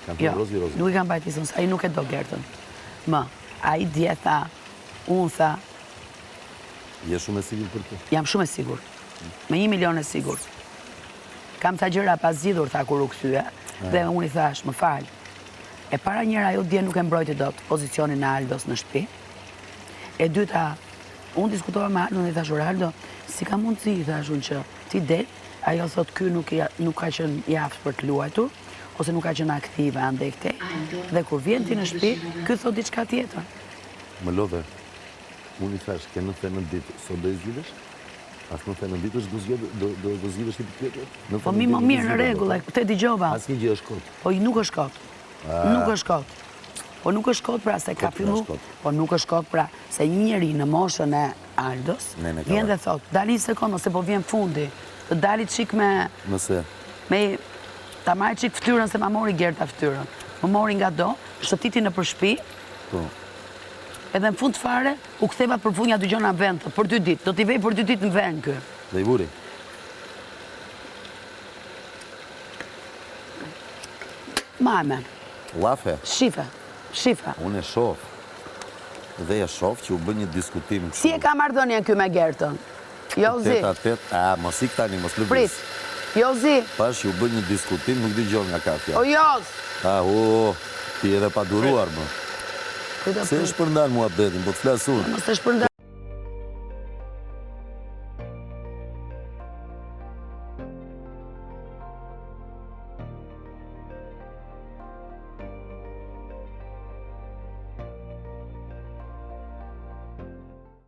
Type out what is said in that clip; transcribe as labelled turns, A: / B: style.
A: Kam thënë Rozi.
B: Nuk i kam bajtisën, ai nuk e do Gertën. Ai dje tha, unë tha.
A: Je shumë e sigur për të?
B: Jam shumë e sigur. Me 1 milion e sigur. Kam tha gjëra pas zgjidhur, tha kur u kthye, dhe unë i thash, më fal. E para njëra ajo dje nuk e mbrojti dot pozicionin e Aldos në shtëpi. E dyta, unë diskutova me Aldo dhe i thash, Aldo, si ka mundësi, i thash unë që ti del, ajo thot ky nuk ka qenë i aftë për të luajtur, ose nuk ka qenë aktive ande i këtej, dhe kur vjen ti në shtëpi, ky thot diçka tjetër.
A: Më lodhe, unë i thash, ke 99 ditë, sot do i zgjidhesh? As 99 ditë do zgjidhesh ti tjetër?
B: Po mi më mirë në rregull, te dëgjova.
A: Asnjë gjë është kot.
B: Po nuk është kot. Nuk është kot. Po nuk është kot pra se ka fillu, po nuk është kot pra se një njeri në moshën e Aldos vjen dhe thot, dali një sekond, ose po vjen fundi, të dali qik me...
A: Nëse?
B: Ta marrë qik ftyrën, se ma mori Gerta ftyrën. Më mori nga do, shëtiti në përshpi, edhe në fund fare, u ktheva për funja dy gjona vend, për 2 ditë, do t'i vej për 2 ditë në vend kë.
A: Dhe i buri?
B: Mame.
A: Lafe?
B: Shife.
A: Unë e shof. Dhe e shof që u bë një diskutim.
B: Si e ka marrëdhënien ky me Gertën? Jozi.
A: Mos ik tani, mos lëviz.
B: Prit. Jozi.
A: Pash u bë një diskutim, nuk dëgjon nga kafja.
B: O Joz.
A: Ti edhe pa duruar më. Se është përndan mua betin, po të flasur.
B: Mos të shpërndan.